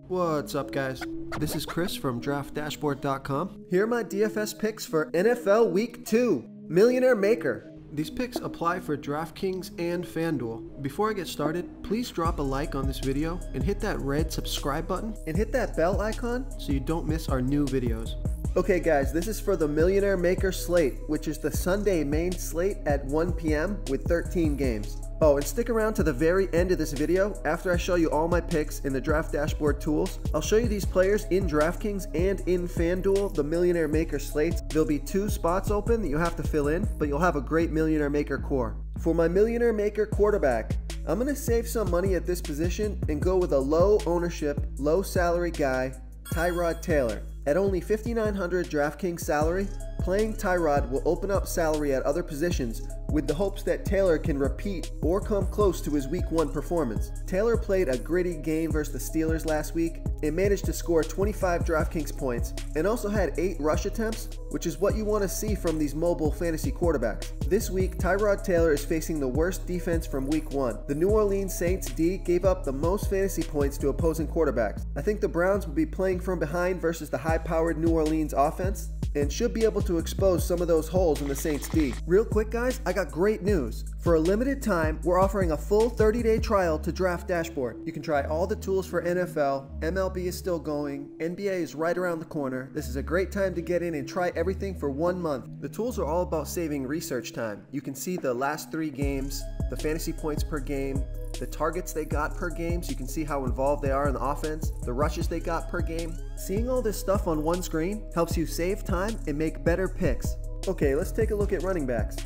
What's up, guys? This is Chris from DraftDashboard.com. Here are my DFS picks for NFL Week 2, Millionaire Maker. These picks apply for DraftKings and FanDuel. Before I get started, please drop a like on this video and hit that red subscribe button and hit that bell icon so you don't miss our new videos. Okay guys, this is for the Millionaire Maker slate, which is the Sunday main slate at 1 p.m. with 13 games. Oh, and stick around to the very end of this video. After I show you all my picks in the Draft Dashboard tools, I'll show you these players in DraftKings and in FanDuel, the Millionaire Maker slates. There'll be 2 spots open that you have to fill in, but you'll have a great Millionaire Maker core. For my Millionaire Maker quarterback, I'm going to save some money at this position and go with a low ownership, low salary guy, Tyrod Taylor. At only $5,900 DraftKings salary, playing Tyrod will open up salary at other positions with the hopes that Taylor can repeat or come close to his Week 1 performance. Taylor played a gritty game versus the Steelers last week and managed to score 25 DraftKings points and also had 8 rush attempts, which is what you want to see from these mobile fantasy quarterbacks. This week, Tyrod Taylor is facing the worst defense from Week 1. The New Orleans Saints D gave up the most fantasy points to opposing quarterbacks. I think the Browns will be playing from behind versus the high-powered New Orleans offense and should be able to expose some of those holes in the Saints D. Real quick guys, I got great news. For a limited time, we're offering a full 30-day trial to Draft Dashboard. You can try all the tools for NFL, MLB is still going, NBA is right around the corner. This is a great time to get in and try everything for 1 month. The tools are all about saving research time. You can see the last 3 games, the fantasy points per game, the targets they got per game so you can see how involved they are in the offense, the rushes they got per game. Seeing all this stuff on one screen helps you save time and make better picks. Okay, let's take a look at running backs.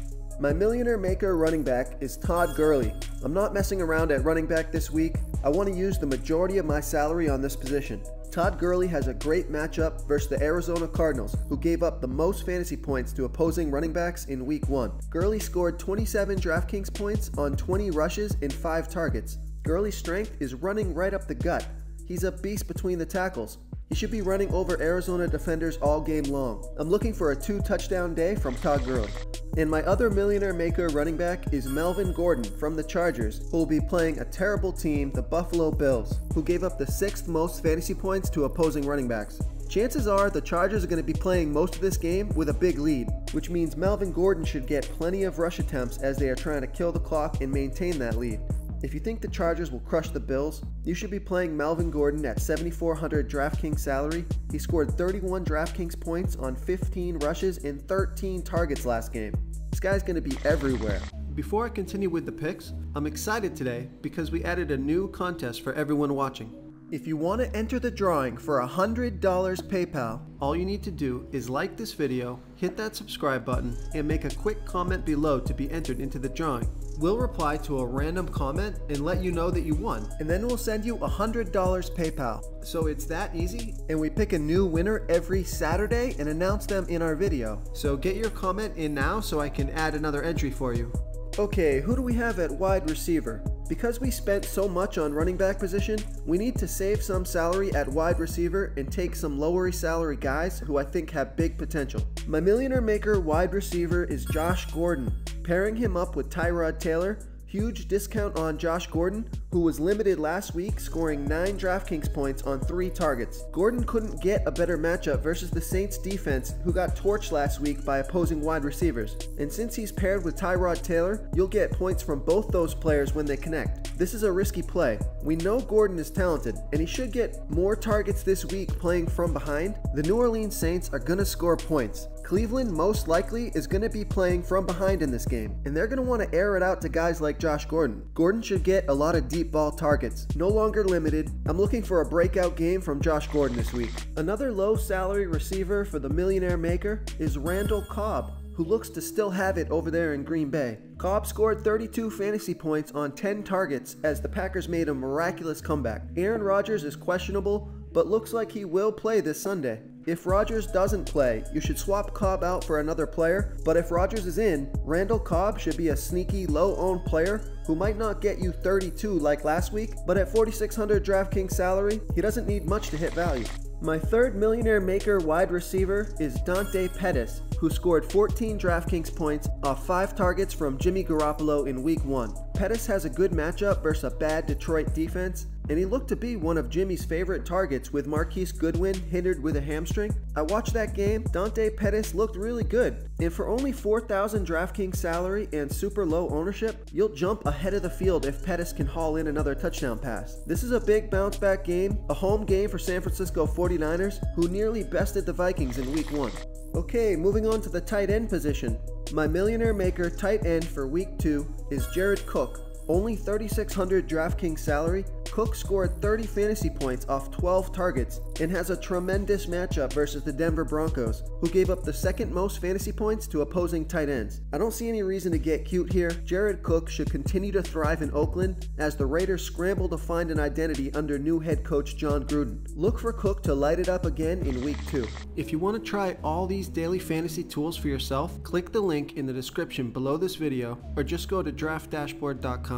My Millionaire Maker running back is Todd Gurley. I'm not messing around at running back this week. I want to use the majority of my salary on this position. Todd Gurley has a great matchup versus the Arizona Cardinals, who gave up the most fantasy points to opposing running backs in Week 1. Gurley scored 27 DraftKings points on 20 rushes and 5 targets. Gurley's strength is running right up the gut. He's a beast between the tackles. He should be running over Arizona defenders all game long. I'm looking for a 2-touchdown day from Todd Gurley. And my other Millionaire Maker running back is Melvin Gordon from the Chargers, who will be playing a terrible team, the Buffalo Bills, who gave up the 6th most fantasy points to opposing running backs. Chances are the Chargers are going to be playing most of this game with a big lead, which means Melvin Gordon should get plenty of rush attempts as they are trying to kill the clock and maintain that lead. If you think the Chargers will crush the Bills, you should be playing Melvin Gordon at $7,400 DraftKings salary. He scored 31 DraftKings points on 15 rushes and 13 targets last game. This guy's going to be everywhere. Before I continue with the picks, I'm excited today because we added a new contest for everyone watching. If you want to enter the drawing for $100 PayPal, all you need to do is like this video, hit that subscribe button, and make a quick comment below to be entered into the drawing. We'll reply to a random comment and let you know that you won, and then we'll send you $100 PayPal. So it's that easy, and we pick a new winner every Saturday and announce them in our video. So get your comment in now so I can add another entry for you. Okay, who do we have at wide receiver? Because we spent so much on running back position, we need to save some salary at wide receiver and take some lower salary guys who I think have big potential. My Millionaire Maker wide receiver is Josh Gordon. Pairing him up with Tyrod Taylor, huge discount on Josh Gordon, who was limited last week, scoring 9 DraftKings points on 3 targets. Gordon couldn't get a better matchup versus the Saints defense, who got torched last week by opposing wide receivers. And since he's paired with Tyrod Taylor, you'll get points from both those players when they connect. This is a risky play. We know Gordon is talented, and he should get more targets this week playing from behind. The New Orleans Saints are going to score points. Cleveland most likely is going to be playing from behind in this game, and they're going to want to air it out to guys like Josh Gordon. Gordon should get a lot of deep ball targets. No longer limited. I'm looking for a breakout game from Josh Gordon this week. Another low salary receiver for the Millionaire Maker is Randall Cobb, who looks to still have it over there in Green Bay. Cobb scored 32 fantasy points on 10 targets as the Packers made a miraculous comeback. Aaron Rodgers is questionable, but looks like he will play this Sunday. If Rodgers doesn't play, you should swap Cobb out for another player, but if Rodgers is in, Randall Cobb should be a sneaky, low-owned player who might not get you 32 like last week, but at $4,600 DraftKings salary, he doesn't need much to hit value. My third Millionaire Maker wide receiver is Dante Pettis, who scored 14 DraftKings points off 5 targets from Jimmy Garoppolo in Week 1. Pettis has a good matchup versus a bad Detroit defense, and he looked to be one of Jimmy's favorite targets with Marquise Goodwin hindered with a hamstring. I watched that game. Dante Pettis looked really good, and for only $4,000 DraftKings salary and super low ownership, you'll jump ahead of the field if Pettis can haul in another touchdown pass. This is a big bounce back game, a home game for San Francisco 49ers, who nearly bested the Vikings in week 1. Okay, moving on to the tight end position. My Millionaire Maker tight end for week 2 is Jared Cook. Only $3,600 DraftKings salary, Cook scored 30 fantasy points off 12 targets and has a tremendous matchup versus the Denver Broncos, who gave up the second most fantasy points to opposing tight ends. I don't see any reason to get cute here. Jared Cook should continue to thrive in Oakland as the Raiders scramble to find an identity under new head coach John Gruden. Look for Cook to light it up again in week 2. If you want to try all these daily fantasy tools for yourself, click the link in the description below this video or just go to draftdashboard.com.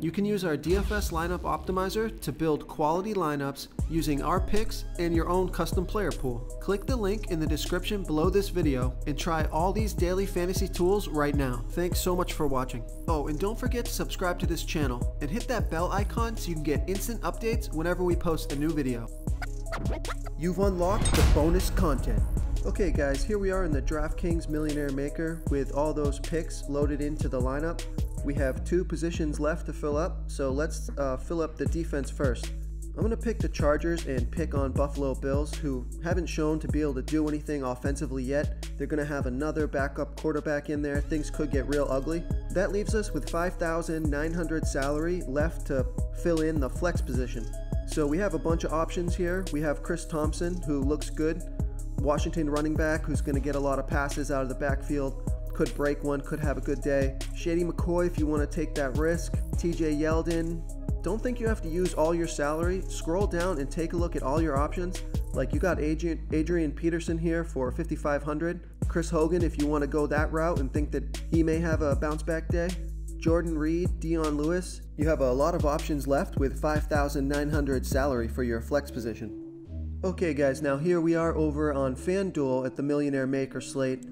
You can use our DFS lineup optimizer to build quality lineups using our picks and your own custom player pool. Click the link in the description below this video and try all these daily fantasy tools right now. Thanks so much for watching. Oh, and don't forget to subscribe to this channel and hit that bell icon so you can get instant updates whenever we post a new video. You've unlocked the bonus content. Okay guys, here we are in the DraftKings Millionaire Maker with all those picks loaded into the lineup. We have 2 positions left to fill up, so let's fill up the defense first. I'm going to pick the Chargers and pick on Buffalo Bills, who haven't shown to be able to do anything offensively yet. They're going to have another backup quarterback in there. Things could get real ugly. That leaves us with $5,900 salary left to fill in the flex position. So we have a bunch of options here. We have Chris Thompson, who looks good. Washington running back, who's going to get a lot of passes out of the backfield. Could break one, could have a good day. Shady McCoy if you want to take that risk. TJ Yeldon. Don't think you have to use all your salary. Scroll down and take a look at all your options. Like you got Adrian Peterson here for $5,500. Chris Hogan if you want to go that route and think that he may have a bounce back day. Jordan Reed, Dion Lewis. You have a lot of options left with $5,900 salary for your flex position. Okay guys, now here we are over on FanDuel at the Millionaire Maker slate.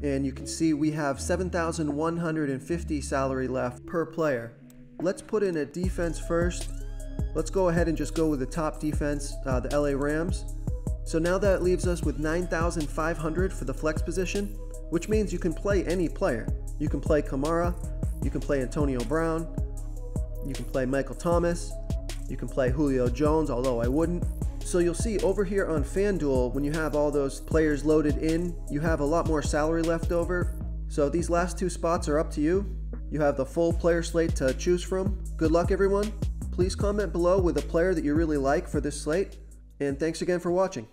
And you can see we have $7,150 salary left per player. Let's put in a defense first. Let's go ahead and just go with the top defense, the LA Rams. So now that leaves us with $9,500 for the flex position, which means you can play any player. You can play Kamara, you can play Antonio Brown, you can play Michael Thomas, you can play Julio Jones, although I wouldn't. So you'll see over here on FanDuel, when you have all those players loaded in, you have a lot more salary left over. So these last 2 spots are up to you. You have the full player slate to choose from. Good luck everyone. Please comment below with a player that you really like for this slate. And thanks again for watching.